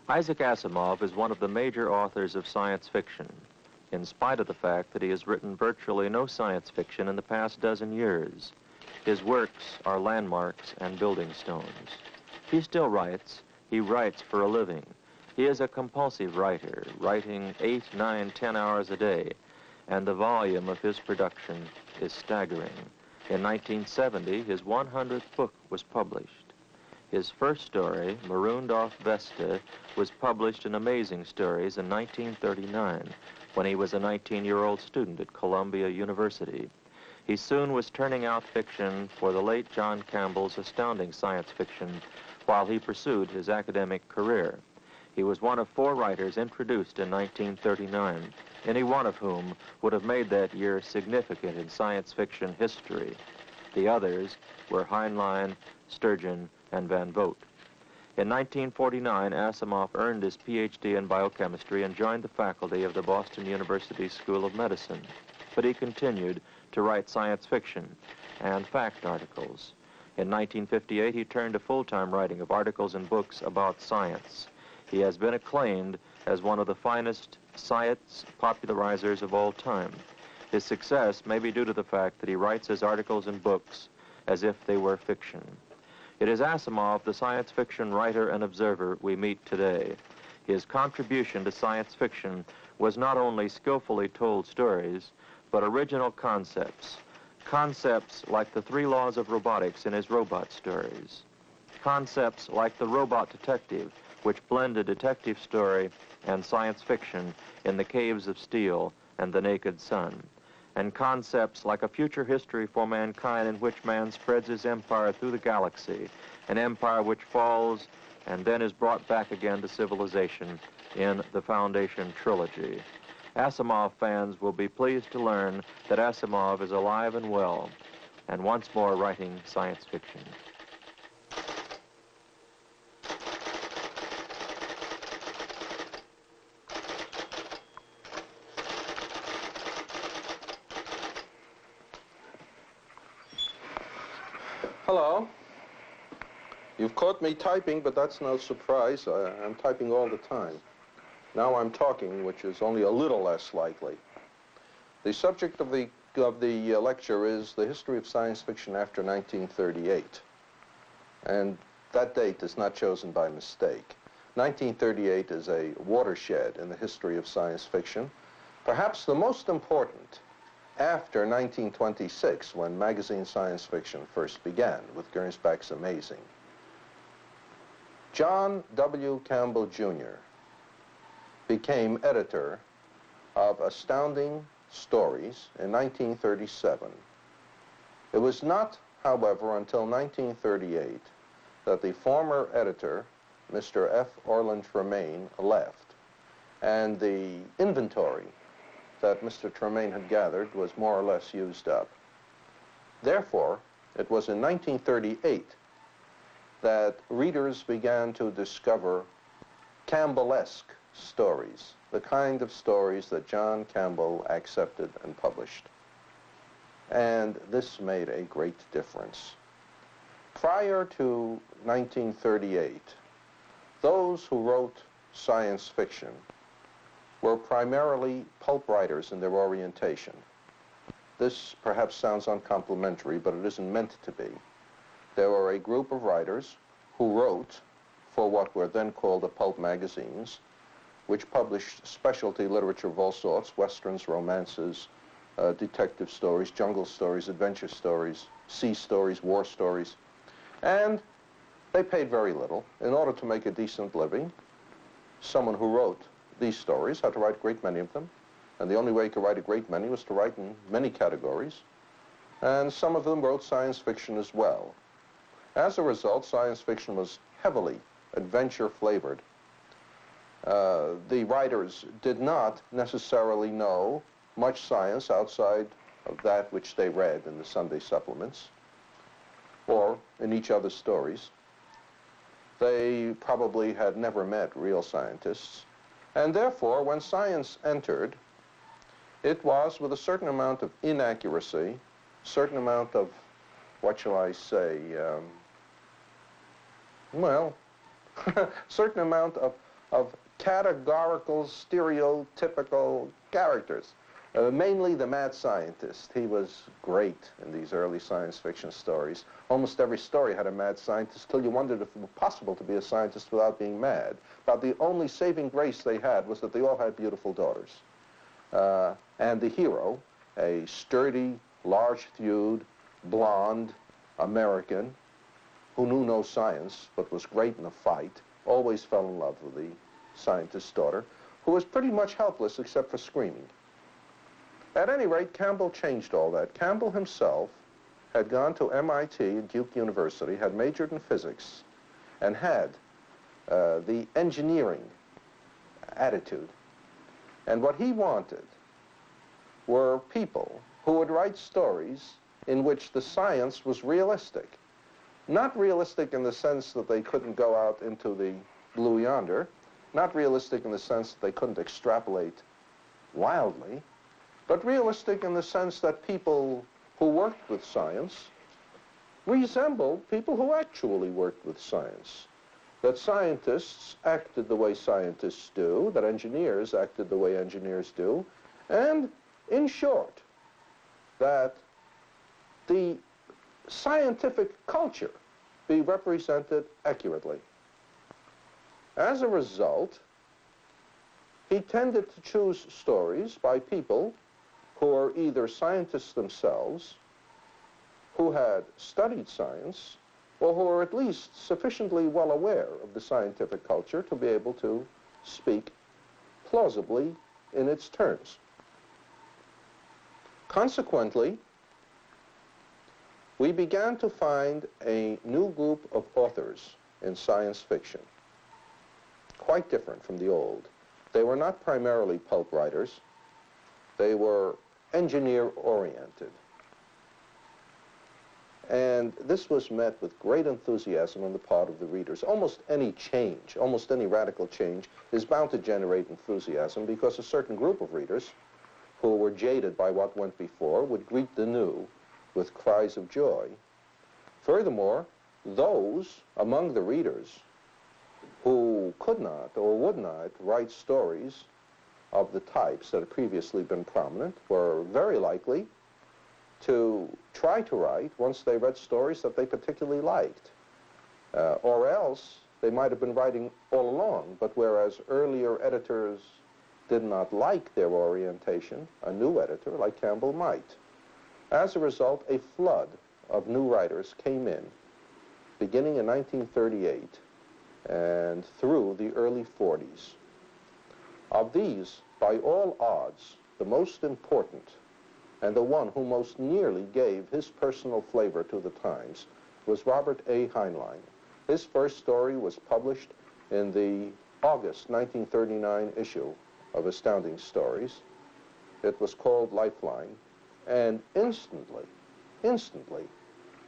Isaac Asimov is one of the major authors of science fiction, in spite of the fact that he has written virtually no science fiction in the past dozen years. His works are landmarks and building stones. He still writes. He writes for a living. He is a compulsive writer, writing 8, 9, 10 hours a day, and the volume of his production is staggering. In 1970, his 100th book was published. His first story, Marooned Off Vesta, was published in Amazing Stories in 1939, when he was a 19-year-old student at Columbia University. He soon was turning out fiction for the late John Campbell's astounding science fiction while he pursued his academic career. He was one of 4 writers introduced in 1939, any one of whom would have made that year significant in science fiction history. The others were Heinlein, Sturgeon, and Van Vogt. In 1949, Asimov earned his PhD in biochemistry and joined the faculty of the Boston University School of Medicine. But he continued to write science fiction and fact articles. In 1958, he turned to full-time writing of articles and books about science. He has been acclaimed as one of the finest science popularizers of all time. His success may be due to the fact that he writes his articles and books as if they were fiction. It is Asimov, the science fiction writer and observer, we meet today. His contribution to science fiction was not only skillfully told stories, but original concepts. Concepts like the 3 laws of robotics in his robot stories. Concepts like the robot detective, which blend a detective story and science fiction in The Caves of Steel and The Naked Sun. And concepts like a future history for mankind in which man spreads his empire through the galaxy, an empire which falls and then is brought back again to civilization in the Foundation trilogy. Asimov fans will be pleased to learn that Asimov is alive and well, and once more writing science fiction. Hello. You've caught me typing, but that's no surprise. I'm typing all the time. Now I'm talking, which is only a little less likely. The subject of the lecture is the history of science fiction after 1938. And that date is not chosen by mistake. 1938 is a watershed in the history of science fiction, perhaps the most important after 1926, when magazine science fiction first began with Gernsback's Amazing. John W. Campbell, Jr. became editor of Astounding Stories in 1937. It was not, however, until 1938 that the former editor, Mr. F. Orland Tremaine, left, and the inventory that Mr. Tremaine had gathered was more or less used up. Therefore, it was in 1938 that readers began to discover Campbellesque stories, the kind of stories that John Campbell accepted and published. And this made a great difference. Prior to 1938, those who wrote science fiction were primarily pulp writers in their orientation. This perhaps sounds uncomplimentary, but it isn't meant to be. There were a group of writers who wrote for what were then called the pulp magazines, which published specialty literature of all sorts, westerns, romances, detective stories, jungle stories, adventure stories, sea stories, war stories. And they paid very little. In order to make a decent living, someone who wrote these stories had to write a great many of them. And the only way you could write a great many was to write in many categories. And some of them wrote science fiction as well. As a result, science fiction was heavily adventure-flavored. The writers did not necessarily know much science outside of that which they read in the Sunday supplements or in each other's stories. They probably had never met real scientists. And therefore, when science entered, it was with a certain amount of inaccuracy, certain amount of, what shall I say, certain amount of categorical, stereotypical characters. Mainly the mad scientist. He was great in these early science fiction stories. Almost every story had a mad scientist till you wondered if it were possible to be a scientist without being mad. But the only saving grace they had was that they all had beautiful daughters. And the hero, a sturdy, large-thewed, blonde American who knew no science but was great in a fight, always fell in love with the scientist's daughter, who was pretty much helpless except for screaming. At any rate, Campbell changed all that. Campbell himself had gone to MIT and Duke University, had majored in physics, and had the engineering attitude. And what he wanted were people who would write stories in which the science was realistic. Not realistic in the sense that they couldn't go out into the blue yonder, not realistic in the sense that they couldn't extrapolate wildly, but realistic in the sense that people who worked with science resembled people who actually worked with science. That scientists acted the way scientists do, that engineers acted the way engineers do, and, in short, that the scientific culture be represented accurately. As a result, he tended to choose stories by people who are either scientists themselves, who had studied science, or who are at least sufficiently well aware of the scientific culture to be able to speak plausibly in its terms. Consequently, we began to find a new group of authors in science fiction, quite different from the old. They were not primarily pulp writers. They were engineer-oriented. And this was met with great enthusiasm on the part of the readers. Almost any change, almost any radical change is bound to generate enthusiasm because a certain group of readers who were jaded by what went before would greet the new with cries of joy. Furthermore, those among the readers who could not or would not write stories of the types that had previously been prominent were very likely to try to write once they read stories that they particularly liked. Or else they might have been writing all along, but whereas earlier editors did not like their orientation, a new editor like Campbell might. As a result, a flood of new writers came in, beginning in 1938 and through the early 40s. Of these, by all odds, the most important and the one who most nearly gave his personal flavor to the Times was Robert A. Heinlein. His first story was published in the August 1939 issue of Astounding Stories. It was called Lifeline, and instantly,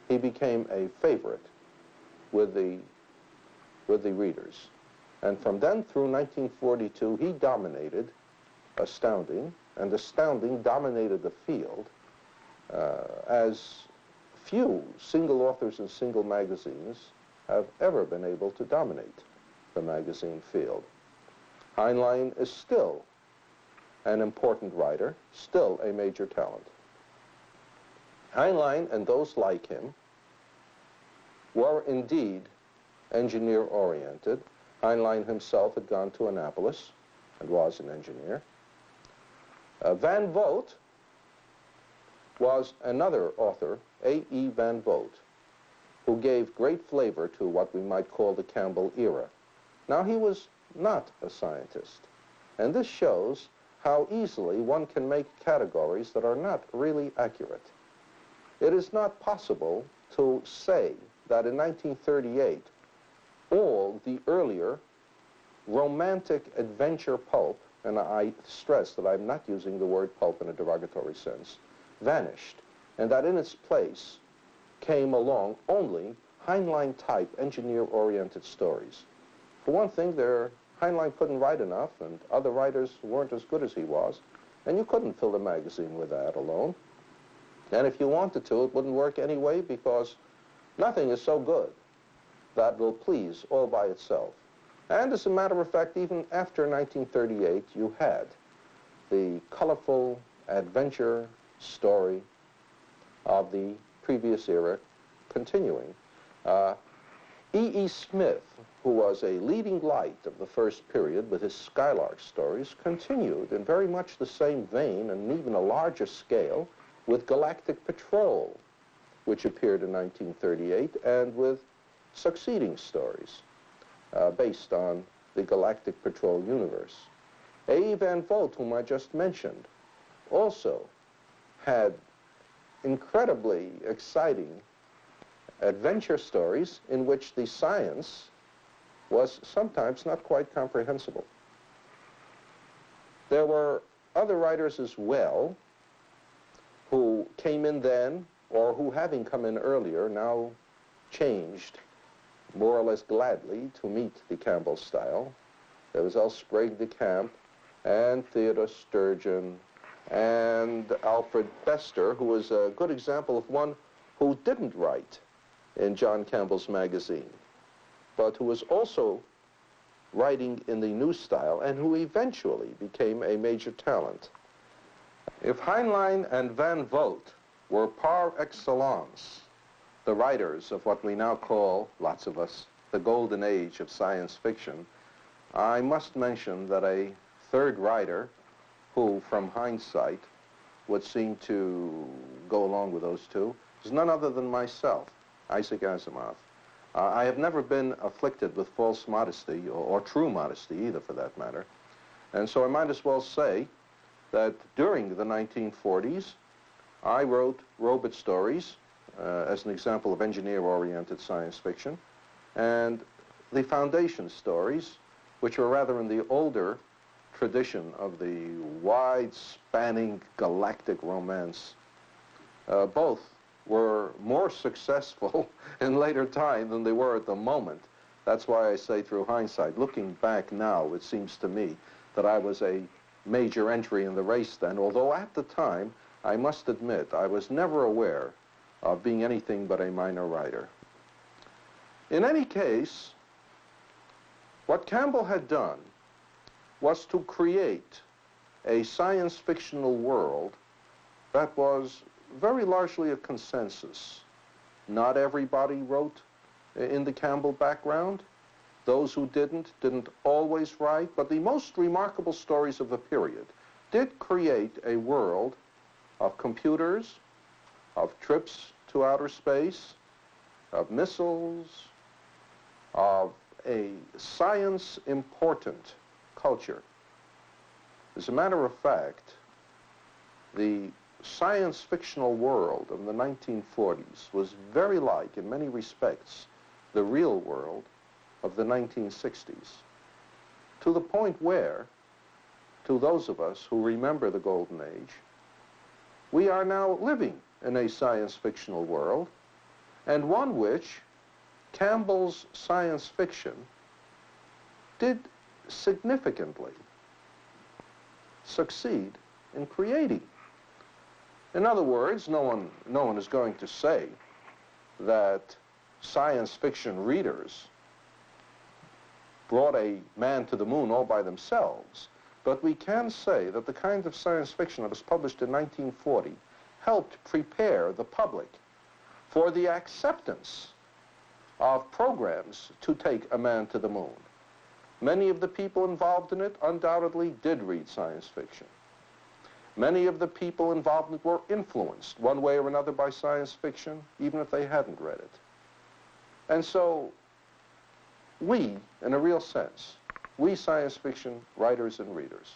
he became a favorite with the readers. And from then through 1942, he dominated Astounding, and Astounding dominated the field as few single authors and single magazines have ever been able to dominate the magazine field. Heinlein is still an important writer, still a major talent. Heinlein and those like him were indeed engineer-oriented. Heinlein himself had gone to Annapolis and was an engineer. Van Vogt was another author, A.E. Van Vogt, who gave great flavor to what we might call the Campbell era. Now, he was not a scientist, and this shows how easily one can make categories that are not really accurate. It is not possible to say that in 1938 all the earlier romantic adventure pulp, and I stress that I'm not using the word pulp in a derogatory sense, vanished, and that in its place came along only Heinlein-type engineer-oriented stories. For one thing, Heinlein couldn't write enough, and other writers weren't as good as he was, and you couldn't fill the magazine with that alone. And if you wanted to, it wouldn't work anyway, because nothing is so good that will please all by itself. And as a matter of fact, even after 1938, you had the colorful adventure story of the previous era continuing. E.E. Smith, who was a leading light of the first period with his Skylark stories, continued in very much the same vein and even a larger scale with Galactic Patrol, which appeared in 1938, and with succeeding stories based on the Galactic Patrol universe. A. Van Vogt, whom I just mentioned, also had incredibly exciting adventure stories in which the science was sometimes not quite comprehensible. There were other writers as well who came in then, or who, having come in earlier, now changed more or less gladly to meet the Campbell style. There was L. Sprague de Camp and Theodore Sturgeon and Alfred Bester, who was a good example of one who didn't write in John Campbell's magazine, but who was also writing in the new style and who eventually became a major talent. If Heinlein and Van Vogt were par excellence the writers of what we now call, lots of us, the golden age of science fiction, I must mention that a third writer who, from hindsight, would seem to go along with those two is none other than myself, Isaac Asimov. I have never been afflicted with false modesty, or true modesty either, for that matter. And so I might as well say that during the 1940s, I wrote robot stories as an example of engineer-oriented science fiction, and the foundation stories, which were rather in the older tradition of the wide-spanning galactic romance. Both were more successful in later time than they were at the moment. That's why I say, through hindsight, looking back now, it seems to me that I was a major entry in the race then, although at the time, I must admit, I was never aware of being anything but a minor writer. In any case, what Campbell had done was to create a science fictional world that was very largely a consensus. Not everybody wrote in the Campbell background. Those who didn't always write, but the most remarkable stories of the period did create a world of computers, of trips to outer space, of missiles, of a science-important culture. As a matter of fact, the science fictional world of the 1940s was very like, in many respects, the real world of the 1960s, to the point where, to those of us who remember the Golden Age, we are now living in a science fictional world, and one which Campbell's science fiction did significantly succeed in creating. In other words, no one is going to say that science fiction readers brought a man to the moon all by themselves, but we can say that the kind of science fiction that was published in 1940 helped prepare the public for the acceptance of programs to take a man to the moon. Many of the people involved in it undoubtedly did read science fiction. Many of the people involved in it were influenced one way or another by science fiction, even if they hadn't read it. And so we, in a real sense, we science fiction writers and readers,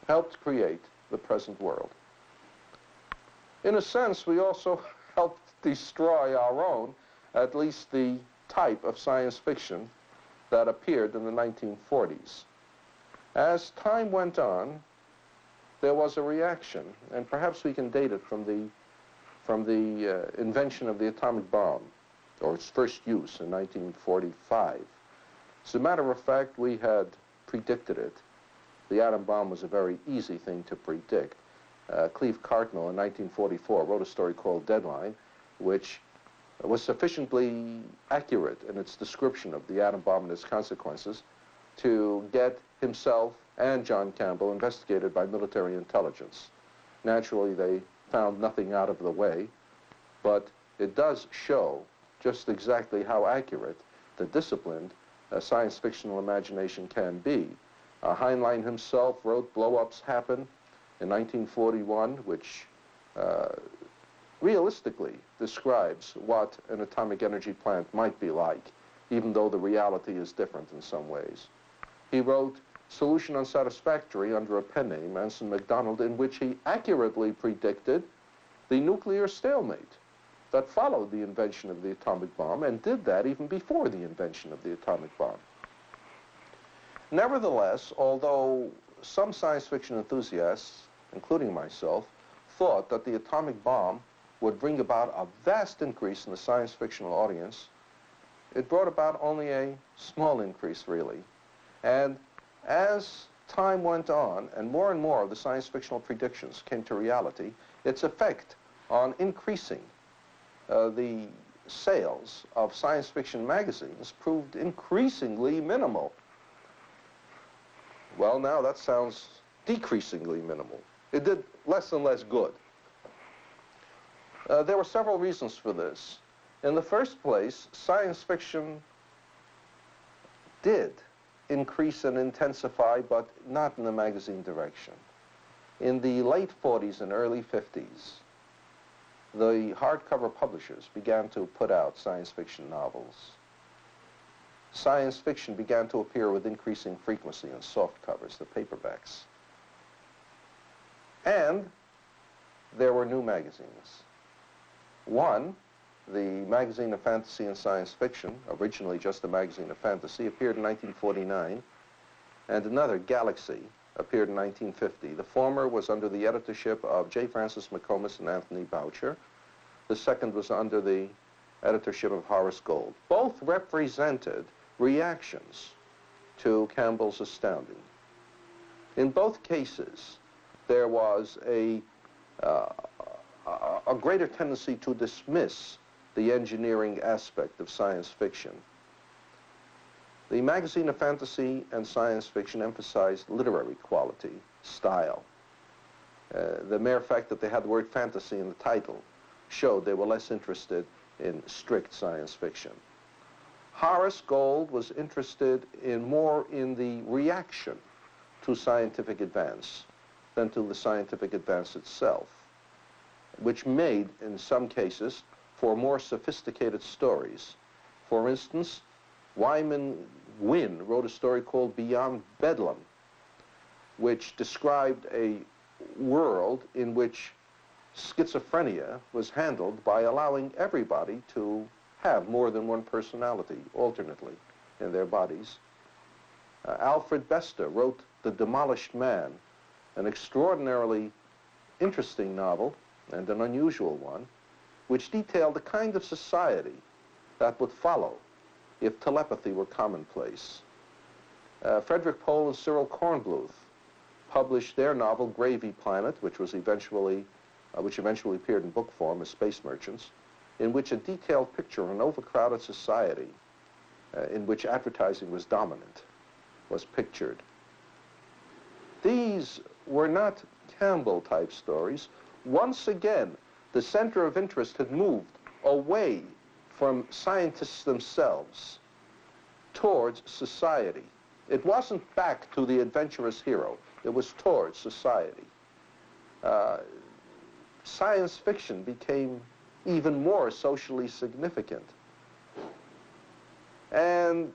helped create the present world. In a sense, we also helped destroy our own, at least the type of science fiction that appeared in the 1940s. As time went on, there was a reaction, and perhaps we can date it from the invention of the atomic bomb, or its first use in 1945. As a matter of fact, we had predicted it. The atom bomb was a very easy thing to predict. Cleve Cartmel in 1944 wrote a story called Deadline, which was sufficiently accurate in its description of the atom bomb and its consequences to get himself and John Campbell investigated by military intelligence. Naturally, they found nothing out of the way, but it does show just exactly how accurate the disciplined science fictional imagination can be. Heinlein himself wrote Blow-Ups Happen in 1941, which realistically describes what an atomic energy plant might be like, even though the reality is different in some ways. He wrote Solution Unsatisfactory under a pen name, Anson MacDonald, in which he accurately predicted the nuclear stalemate that followed the invention of the atomic bomb, and did that even before the invention of the atomic bomb. Nevertheless, although some science fiction enthusiasts, including myself, thought that the atomic bomb would bring about a vast increase in the science fictional audience, it brought about only a small increase, really. And as time went on and more of the science fictional predictions came to reality, its effect on increasing the sales of science fiction magazines proved increasingly minimal. Well, now that sounds decreasingly minimal. It did less and less good. There were several reasons for this. In the first place, science fiction did increase and intensify, but not in the magazine direction. In the late 40s and early 50s, the hardcover publishers began to put out science fiction novels. Science fiction began to appear with increasing frequency in soft covers, the paperbacks. And there were new magazines. One, the magazine of fantasy and science fiction, originally just a magazine of fantasy, appeared in 1949, and another, Galaxy, appeared in 1950. The former was under the editorship of J. Francis McComas and Anthony Boucher. The second was under the editorship of Horace Gold. Both represented reactions to Campbell's Astounding. In both cases, there was a greater tendency to dismiss the engineering aspect of science fiction. The magazine of fantasy and science fiction emphasized literary quality, style. The mere fact that they had the word fantasy in the title showed they were less interested in strict science fiction. Horace Gold was interested more in the reaction to scientific advance than to the scientific advance itself, which made, in some cases, for more sophisticated stories. For instance, Wyman Wynne wrote a story called Beyond Bedlam, which described a world in which schizophrenia was handled by allowing everybody to have more than one personality alternately in their bodies. Alfred Bester wrote The Demolished Man, an extraordinarily interesting novel and an unusual one, which detailed the kind of society that would follow if telepathy were commonplace. Frederick Pohl and Cyril Kornbluth published their novel Gravy Planet, which eventually appeared in book form as Space Merchants, in which a detailed picture of an overcrowded society in which advertising was dominant was pictured. These were not Campbell-type stories. Once again, the center of interest had moved away from scientists themselves towards society. It wasn't back to the adventurous hero. It was towards society. Science fiction became even more socially significant. And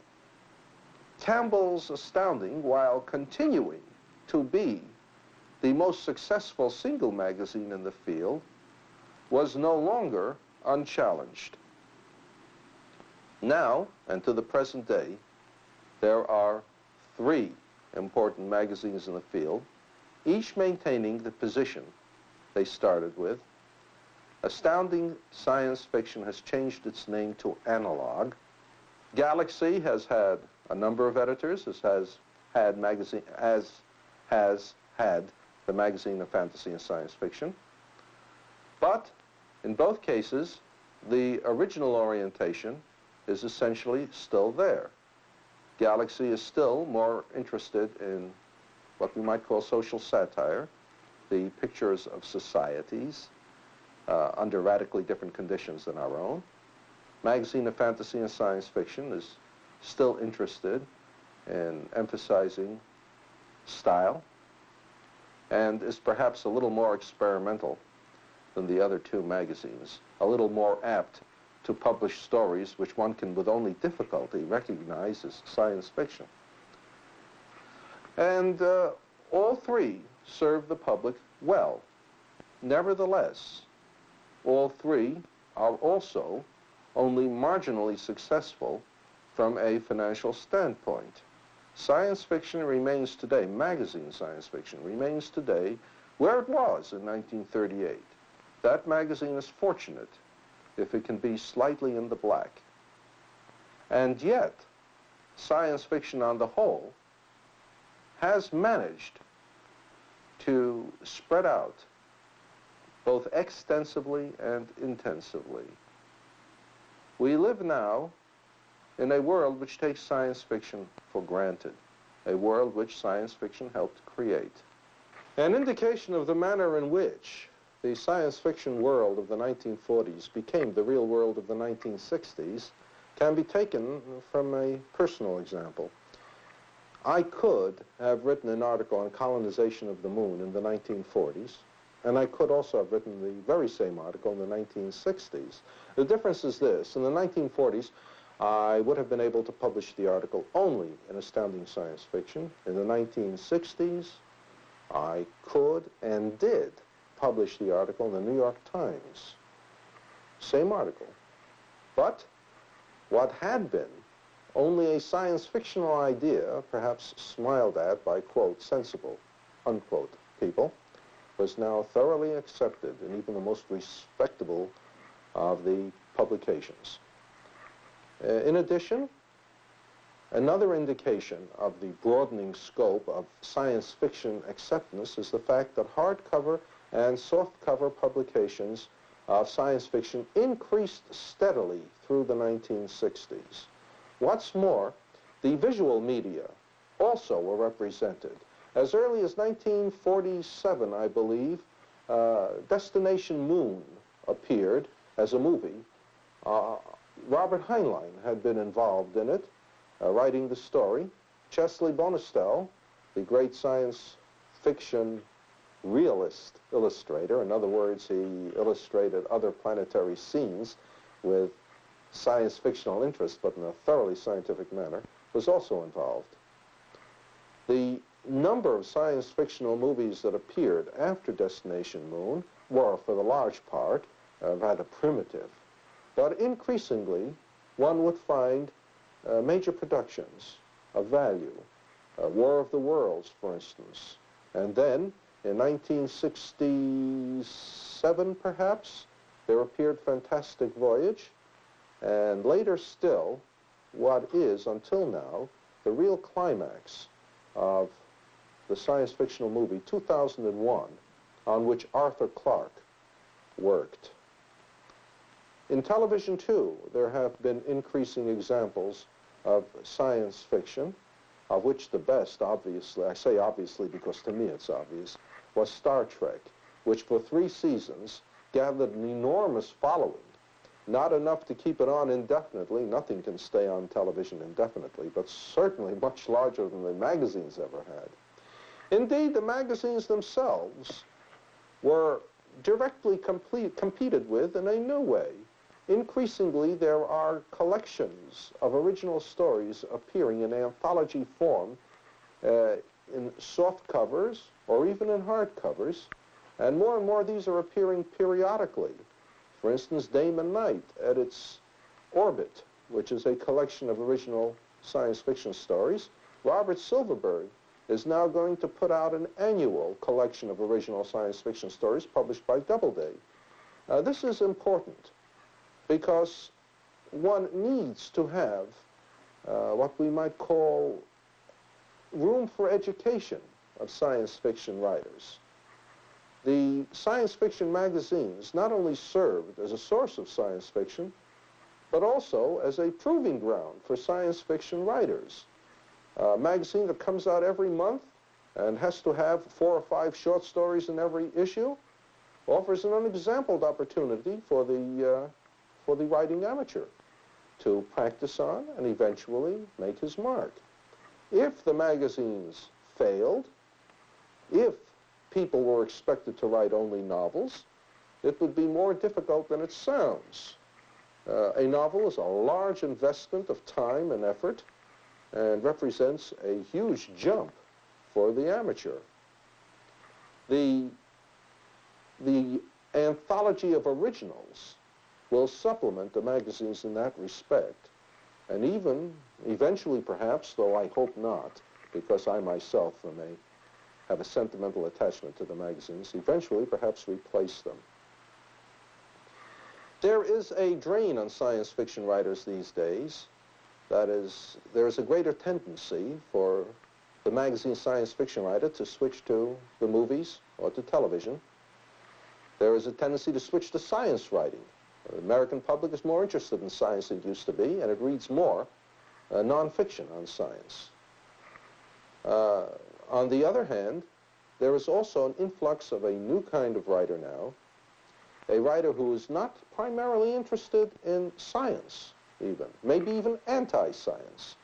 Campbell's Astounding, while continuing to be the most successful single magazine in the field, was no longer unchallenged. Now, and to the present day, there are 3 important magazines in the field, each maintaining the position they started with. Astounding Science Fiction has changed its name to Analog. Galaxy has had a number of editors, has had the magazine of fantasy and science fiction. But in both cases, the original orientation is essentially still there. Galaxy is still more interested in what we might call social satire, the pictures of societies under radically different conditions than our own. Magazine of Fantasy and Science Fiction is still interested in emphasizing style and is perhaps a little more experimental than the other two magazines, a little more apt to publish stories which one can with only difficulty recognize as science fiction. And all three serve the public well. Nevertheless, all three are also only marginally successful from a financial standpoint. Science fiction remains today, magazine science fiction remains today where it was in 1938. That magazine is fortunate if it can be slightly in the black. And yet, science fiction on the whole has managed to spread out both extensively and intensively. We live now in a world which takes science fiction for granted, a world which science fiction helped create. An indication of the manner in which the science fiction world of the 1940s became the real world of the 1960s can be taken from a personal example. I could have written an article on colonization of the moon in the 1940s, and I could also have written the very same article in the 1960s. The difference is this: in the 1940s, I would have been able to publish the article only in astounding science fiction. In the 1960s, I could and did publish the article in the New York Times. Same article. But what had been only a science fictional idea, perhaps smiled at by, quote, sensible, unquote, people, was now thoroughly accepted in even the most respectable of the publications. In addition, another indication of the broadening scope of science fiction acceptance is the fact that hardcover and softcover publications of science fiction increased steadily through the 1960s. What's more, the visual media also were represented. As early as 1947, I believe, Destination Moon appeared as a movie. Robert Heinlein had been involved in it, writing the story. Chesley Bonestell, the great science fiction realist illustrator, in other words, he illustrated other planetary scenes with science fictional interest, but in a thoroughly scientific manner, was also involved. The number of science fictional movies that appeared after Destination Moon were, for the large part, rather primitive. But increasingly, one would find major productions of value. War of the Worlds, for instance. And then, in 1967, perhaps, there appeared Fantastic Voyage. And later still, what is, until now, the real climax of the science fictional movie 2001, on which Arthur Clarke worked. In television, too, there have been increasing examples of science fiction, of which the best, obviously, I say obviously because to me it's obvious, was Star Trek, which for 3 seasons gathered an enormous following. Not enough to keep it on indefinitely. Nothing can stay on television indefinitely, but certainly much larger than the magazines ever had. Indeed, the magazines themselves were directly competed with in a new way. Increasingly, there are collections of original stories appearing in anthology form in soft covers or even in hard covers, and more these are appearing periodically. For instance, Damon Knight edits Orbit, which is a collection of original science fiction stories. Robert Silverberg is now going to put out an annual collection of original science fiction stories published by Doubleday. This is important because one needs to have what we might call room for education of science fiction writers. The science fiction magazines not only served as a source of science fiction, but also as a proving ground for science fiction writers. A magazine that comes out every month and has to have 4 or 5 short stories in every issue offers an unexampled opportunity for the writing amateur to practice on and eventually make his mark. If the magazines failed, if people were expected to write only novels, it would be more difficult than it sounds. A novel is a large investment of time and effort and represents a huge jump for the amateur. The anthology of originals will supplement the magazines in that respect, and even, eventually perhaps, though I hope not, because I myself may have a sentimental attachment to the magazines, eventually perhaps replace them. There is a drain on science fiction writers these days. That is, there is a greater tendency for the magazine science fiction writer to switch to the movies or to television. There is a tendency to switch to science writing. The American public is more interested in science than it used to be, and it reads more nonfiction on science. On the other hand, there is also an influx of a new kind of writer now, a writer who is not primarily interested in science, even, maybe even anti-science,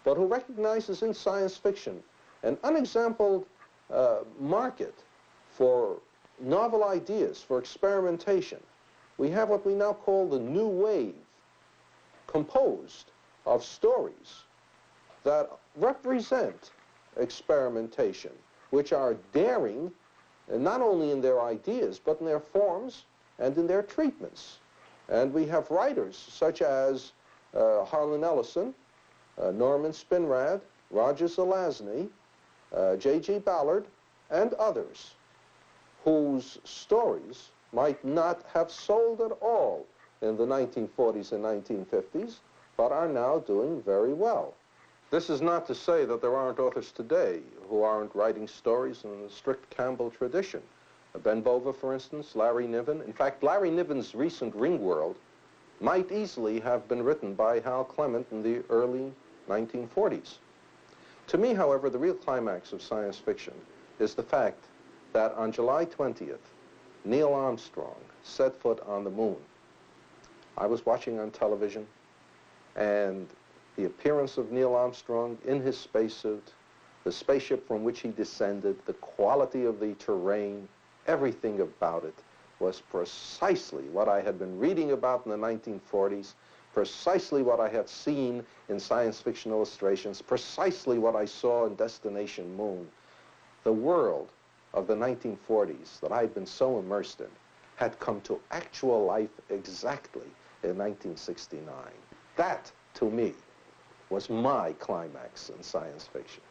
but who recognizes in science fiction an unexampled market for novel ideas, for experimentation. We have what we now call the new wave, composed of stories that represent experimentation, which are daring, not only in their ideas, but in their forms and in their treatments. And we have writers such as Harlan Ellison, Norman Spinrad, Roger Zelazny, J.G. Ballard, and others, whose stories might not have sold at all in the 1940s and 1950s, but are now doing very well. This is not to say that there aren't authors today who aren't writing stories in the strict Campbell tradition. Ben Bova, for instance, Larry Niven. In fact, Larry Niven's recent Ringworld might easily have been written by Hal Clement in the early 1940s. To me, however, the real climax of science fiction is the fact that on July 20th, Neil Armstrong set foot on the moon. I was watching on television, and the appearance of Neil Armstrong in his spacesuit, the spaceship from which he descended, the quality of the terrain, everything about it was precisely what I had been reading about in the 1940s, precisely what I had seen in science fiction illustrations, precisely what I saw in Destination Moon. The world of the 1940s that I had been so immersed in had come to actual life exactly in 1969. That, to me, was my climax in science fiction.